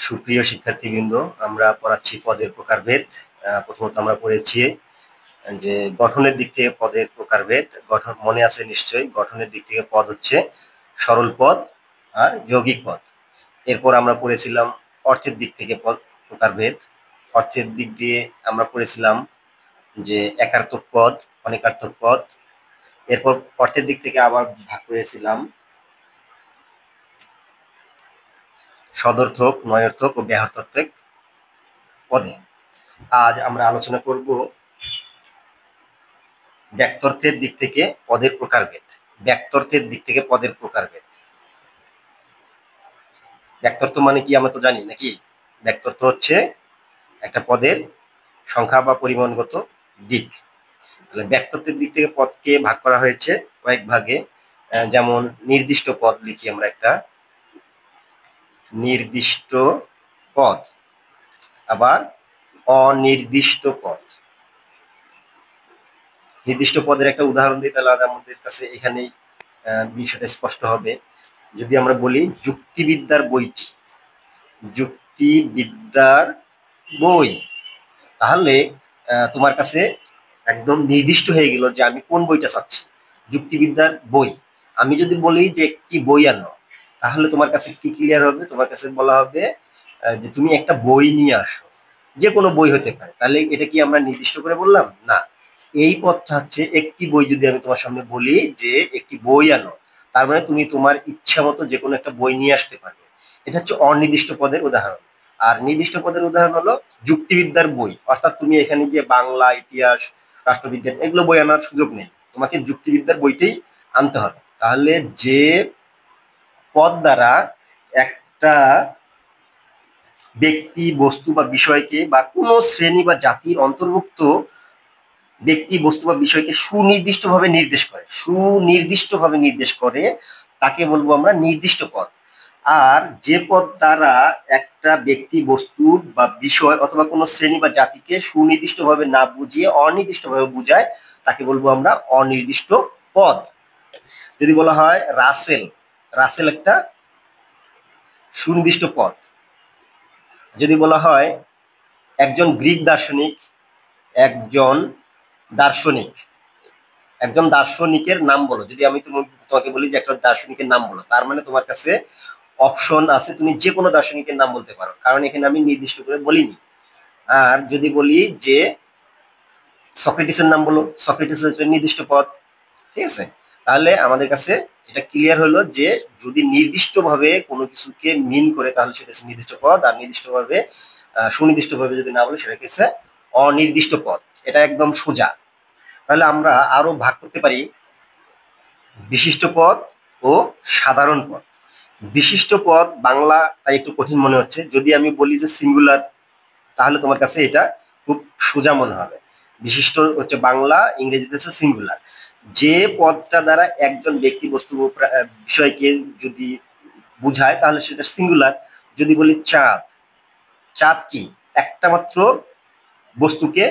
সুপ্রিয় শিক্ষার্থীবৃন্দ, আমরা পড়াচ্ছি পদের প্রকারভেদ। প্রথমত আমরা পড়েছি যে গঠনের দিক থেকে পদের প্রকারভেদ। গঠন মনে আছে নিশ্চয়ই। গঠনের দিক থেকে পদ হচ্ছে সরল পদ আর যৌগিক পদ। এরপর আমরা পড়েছিলাম অর্থের দিক থেকে পদ প্রকারভেদ। অর্থের দিক দিয়ে আমরা পড়েছিলাম যে একার্থক পদ, অনেকার্থক পদ। এরপর অর্থের দিক থেকে আবার ভাগ করেছিলাম সদর্থক, নয়ার্থক ও ব্যাহর্থক পদে। আজ আমরা আলোচনা করব ব্যক্তর্থের দিক থেকে পদের প্রকারভেদ। ব্যক্তর্থের দিক থেকে পদের প্রকারভেদ। ব্যক্তর্থ মানে কি আমরা তো জানি নাকি? ব্যক্তর্থ হচ্ছে একটা পদের সংখ্যা বা পরিমাণগত দিক। তাহলে ব্যক্তর্থের দিক থেকে পদকে ভাগ করা হয়েছে কয়েক ভাগে। যেমন নির্দিষ্ট পদ লিখি আমরা একটা নির্দিষ্ট পদ, আবার অনির্দিষ্ট পদ। নির্দিষ্ট পদের একটা উদাহরণ দিই, তাহলে আমাদের কাছে এখানেই বিষয়টা স্পষ্ট হবে। যদি আমরা বলি যুক্তিবিদ্যার বইটি, যুক্তিবিদ্যার বই, তাহলে তোমার কাছে একদম নির্দিষ্ট হয়ে গেল যে আমি কোন বইটা চাচ্ছি। যুক্তিবিদ্যার বই। আমি যদি বলি যে একটি বই আনো, তাহলে তোমার কাছে কি ক্লিয়ার হবে? তোমার কাছে বলা হবে যে তুমি একটা বই নিয়ে আসো, যে কোনো বই হতে পারে। তাহলে এটা কি আমরা নির্দিষ্ট করে বললাম? না। এই পদটা হচ্ছে একটি বই। যদি আমি তোমার সামনে বলি যে একটি বই আনো, তার মানে তুমি তোমার ইচ্ছা মতো যে কোনো একটা বই নিয়ে আসতে পারবে। এটা হচ্ছে অনির্দিষ্ট পদের উদাহরণ। আর নির্দিষ্ট পদের উদাহরণ হলো যুক্তিবিদ্যার বই। অর্থাৎ তুমি এখানে গিয়ে বাংলা, ইতিহাস, রাষ্ট্রবিজ্ঞান এগুলো বই আনার সুযোগ নেই, তোমাকে যুক্তিবিদ্যার বইটাই আনতে হবে। তাহলে যে পদ দ্বারা একটা ব্যক্তি, বস্তু বা বিষয়কে বা কোনো শ্রেণী বা জাতির অন্তর্ভুক্ত ব্যক্তি, বস্তু বা বিষয়কে সুনির্দিষ্টভাবে নির্দেশ করে তাকে বলবো আমরা নির্দিষ্ট পদ। আর যে পদ দ্বারা একটা ব্যক্তি, বস্তু বা বিষয় অথবা কোনো শ্রেণী বা জাতিকে সুনির্দিষ্টভাবে না বুঝিয়ে অনির্দিষ্টভাবে বুঝায়, তাকে বলবো আমরা অনির্দিষ্ট পদ। যদি বলা হয় রাসেল, রাসেল একটা সুনির্দিষ্ট পদ। যদি বলা হয় একজন গ্রিক দার্শনিক, একজন দার্শনিক, একজন দার্শনিকের নাম বলো। যদি আমি তোমাকে বলি যে একটা দার্শনিকের নাম বলো, তার মানে তোমার কাছে অপশন আছে, তুমি যে কোনো দার্শনিকের নাম বলতে পারো, কারণ এখানে আমি নির্দিষ্ট করে বলিনি। আর যদি বলি যে সক্রেটিসের নাম বলো, সক্রেটিস একটা নির্দিষ্ট পদ। ঠিক আছে? তাহলে আমাদের কাছে এটা ক্লিয়ার হলো যে যদি নির্দিষ্টভাবে কোনো কিছুকে মিন করে, তাহলে সেটা হচ্ছে নির্দিষ্ট পদ। আর নির্দিষ্টভাবে সুনির্দিষ্টভাবে যদি না বলে, সেটা হচ্ছে অনির্দিষ্ট পদ। এটা একদম সোজা। তাহলে আমরা আরো ভাগ করতে পারি বিশিষ্ট পদ ও সাধারণ পদ। বিশিষ্ট পদ বাংলা তাই একটু কঠিন মনে হচ্ছে। যদি আমি বলি যে সিঙ্গুলার, তাহলে তোমার কাছে এটা খুব সোজা মনে হবে। বিশিষ্ট হচ্ছে বাংলা, ইংরেজিতে হচ্ছে সিঙ্গুলার। যে পদটা দ্বারা একজন ব্যক্তি, বস্তু, বিষয়কে যদি বুঝায়, তাহলে সেটা সিঙ্গুলার। যদি বলি চাঁদ, চাঁদ কি? একটা মাত্র বস্তুকে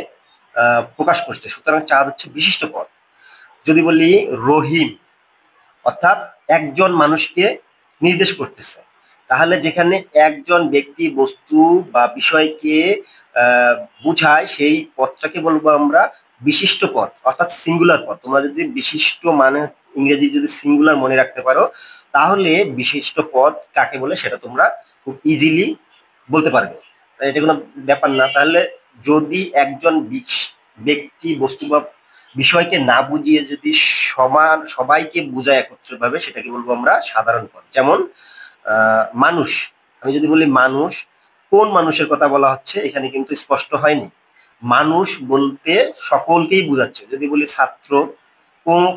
প্রকাশ করছে, সুতরাং চাঁদ হচ্ছে বিশিষ্ট পদ। যদি বলি রহিম, অর্থাৎ একজন মানুষকে নির্দেশ করতেছে, তাহলে যেখানে একজন ব্যক্তি, বস্তু বা বিষয়কে বুঝায়, সেই পদটাকে বলবো আমরা বিশিষ্ট পদ, অর্থাৎ সিঙ্গুলার পদ। তোমরা যদি বিশিষ্ট মানে ইংরেজি যদি সিঙ্গুলার মনে রাখতে পারো, তাহলে বিশিষ্ট পদ কাকে বলে সেটা তোমরা খুব ইজিলি বলতে পারবে। তাই এটা কোনো ব্যাপার না। তাহলে যদি একজন ব্যক্তি, বস্তু বা বিষয়কে না বুঝিয়ে যদি সবাইকে বুঝায় একত্রিত ভাবে, সেটাকে বলবো আমরা সাধারণ পদ। যেমন মানুষ, আমি যদি বলি মানুষ, কোন মানুষের কথা বলা হচ্ছে এখানে কিন্তু স্পষ্ট হয়নি। মানুষ বলতে সকলকেই বোঝাচ্ছে। যদি বলি ছাত্র,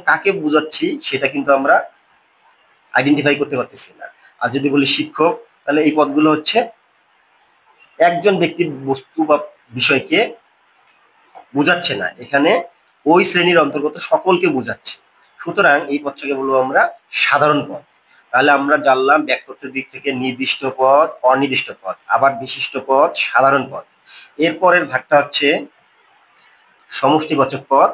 কাকে বোঝাচ্ছি সেটা কিন্তু আমরা আইডেন্টিফাই করতে পারতেছি না। আর যদি বলি শিক্ষক, তাহলে এই পদগুলো হচ্ছে একজন ব্যক্তির, বস্তু বা বিষয়কে বোঝাচ্ছে না, এখানে ওই শ্রেণীর অন্তর্গত সকলকে বোঝাচ্ছে। সুতরাং এই পদটাকে বলবো আমরা সাধারণ পদ। তাহলে আমরা জানলাম ব্যক্তত্বের দিক থেকে নির্দিষ্ট পদ, অনির্দিষ্ট পদ, আবার বিশিষ্ট পদ, সাধারণ পদ। এরপরের ভাগটা হচ্ছে সমষ্টিবাচক পদ,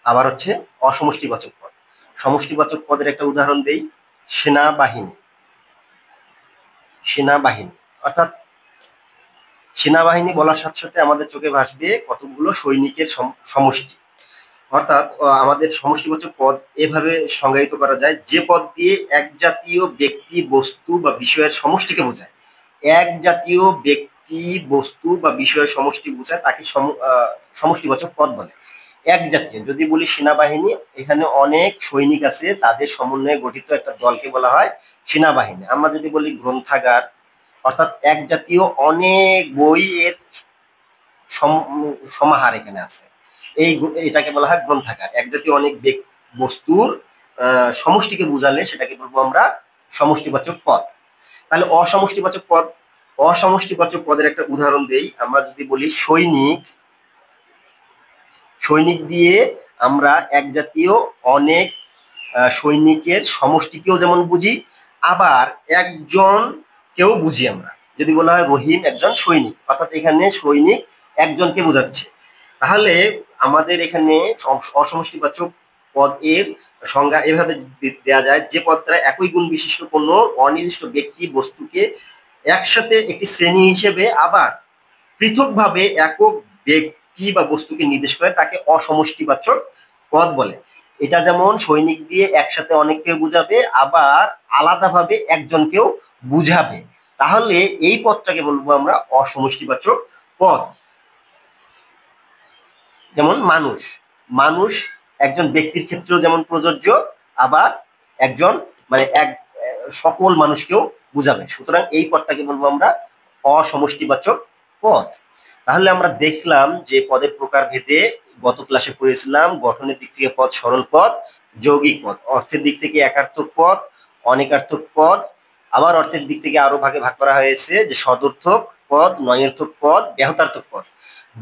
আবার হচ্ছে অসমষ্টিবাচক পদ। সমষ্টিবাচক পদের একটা উদাহরণ দেই, সেনাবাহিনী। সেনাবাহিনী অর্থাৎ সেনাবাহিনী বলার সাথে সাথে আমাদের চোখে ভাসবে কতগুলো সৈনিকের সমষ্টি। অর্থাৎ আমাদের সমষ্টিবাচক পদ এভাবে সংজ্ঞায়িত করা যায়, যে পদ দিয়ে এক জাতীয় ব্যক্তি, বস্তু বা বিষয়ের সমষ্টিকে বোঝায়। এক জাতীয় ব্যক্তি, বস্তু বা বিষয়ের সমষ্টি বোঝায় তাকে সমষ্টিবাচক পদ বলে। এক জাতীয় যদি বলি সেনাবাহিনী, এখানে অনেক সৈনিক আছে, তাদের সমন্বয়ে গঠিত একটা দলকে বলা হয় সেনাবাহিনী। আমরা যদি বলি গ্রন্থাগার, অর্থাৎ এক জাতীয় অনেক বই এর সমাহার এখানে আছে, এটাকে বলা হয় গ্রন্থাগার। এক জাতীয় অনেক বস্তুর সমষ্টিকে বুঝালে সেটাকে বলবো আমরা সমষ্টিবাচক পদ। তাহলে অসমষ্টিবাচক পদ, অসমষ্টিবাচক পদের একটা উদাহরণ দেই। আমরা যদি বলি সৈনিক, সৈনিক দিয়ে আমরা এক জাতীয় অনেক সৈনিকের সমষ্টিকেও যেমন বুঝি, আবার একজন কেউ বুঝি আমরা। যদি বলা হয় রহিম একজন সৈনিক, অর্থাৎ এখানে সৈনিক একজনকে বোঝাচ্ছে। তাহলে আমাদের এখানে অসমষ্টিবাচক পদ এর সংজ্ঞা এভাবে দেওয়া যায়, যে পদ দ্বারা একই গুণ বিশিষ্ট কোনো অনির্দিষ্ট ব্যক্তি, বস্তুকে একসাথে একটি শ্রেণী হিসেবে আবার পৃথকভাবে একক ব্যক্তি বা বস্তুকে নির্দেশ করে তাকে অসমষ্টিবাচক পদ বলে। এটা যেমন সৈনিক দিয়ে একসাথে অনেককে বুঝাবে, আবার আলাদাভাবে একজনকেও বুঝাবে। তাহলে এই পদটাকে বলবো আমরা অসমষ্টিবাচক পদ। যেমন মানুষ, মানুষ একজন ব্যক্তির ক্ষেত্রেও যেমন প্রযোজ্য, আবার একজন মানে এক সকল মানুষকেও বুঝাবে। সুতরাং এই পদটাকে বলবো আমরা অসমষ্টিবাচক পদ। তাহলে আমরা দেখলাম যে পদের প্রকার ভেদে গত ক্লাসে পড়েছিলাম গঠনের দিক থেকে পদ সরল পদ, যৌগিক পদ, অর্থের দিক থেকে একার্থক পদ, অনেকার্থক পদ, আবার অর্থের দিক থেকে আরো ভাগে ভাগ করা হয়েছে যে সদর্থক পদ, নয়ার্থক পদ, ব্যাহতার্থক পদ।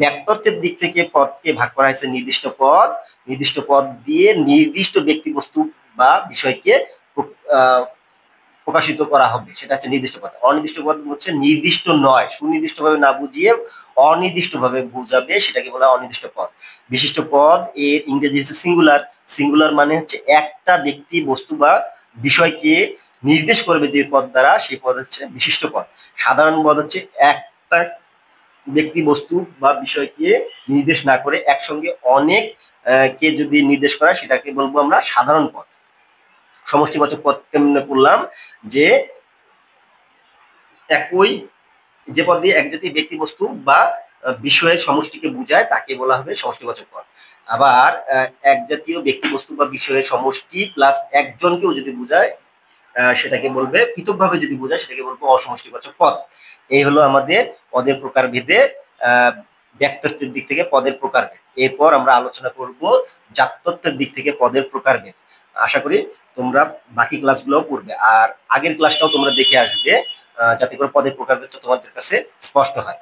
ব্যক্তার্থের দিক থেকে পদকে ভাগ করা হয়েছে নির্দিষ্ট পদ, নির্দিষ্ট পদ দিয়ে নির্দিষ্ট ব্যক্তি, বস্তু বা বিষয়কে প্রকাশিত করা হবে, সেটা হচ্ছে নির্দিষ্ট পদ। অনির্দিষ্ট পদ হচ্ছে নির্দিষ্ট নয়, সুনির্দিষ্টভাবে না বুঝিয়ে অনির্দিষ্টভাবে বুঝাবে, সেটাকে বলা হয় অনির্দিষ্ট পদ। বিশিষ্ট পদ এর ইংরেজি হচ্ছে সিঙ্গুলার। সিঙ্গুলার মানে হচ্ছে একটা ব্যক্তি, বস্তু বা বিষয়কে নির্দেশ করবে যে পদ দ্বারা, সেই পদ হচ্ছে বিশিষ্ট পদ। সাধারণ পদ হচ্ছে একটা ব্যক্তি, বস্তু বা বিষয়কে নির্দেশ না করে একসঙ্গে অনেক কে যদি নির্দেশ করা, সেটাকে বলবো আমরা সাধারণ পদ। সমষ্টিবাচক পদ কেমনে করলাম, যে একই যে পদ দিয়ে এক জাতীয় ব্যক্তি, বস্তু বা বিষয়ের সমষ্টিকে বুঝায় তাকে বলা হবে সমষ্টিবাচক পদ। আবার এক জাতীয় ব্যক্তি, বস্তু বা বিষয়ের সমষ্টি প্লাস একজনকেও যদি বুঝায় সেটাকে বলবে পৃথকভাবে যদি বোঝায় সেটাকে বলবো অসমষ্টিবাচক পদ। এই হলো আমাদের পদের প্রকার ভেদে ব্যক্তত্বের দিক থেকে পদের প্রকারভেদ। এরপর আমরা আলোচনা করব জাত্যত্বের দিক থেকে পদের প্রকারভেদ। আশা করি তোমরা বাকি ক্লাসগুলো পড়বে, আর আগের ক্লাসটাও তোমরা দেখে আসবে যাতে করে পদের প্রকারভেদটা তোমাদের কাছে স্পষ্ট হয়।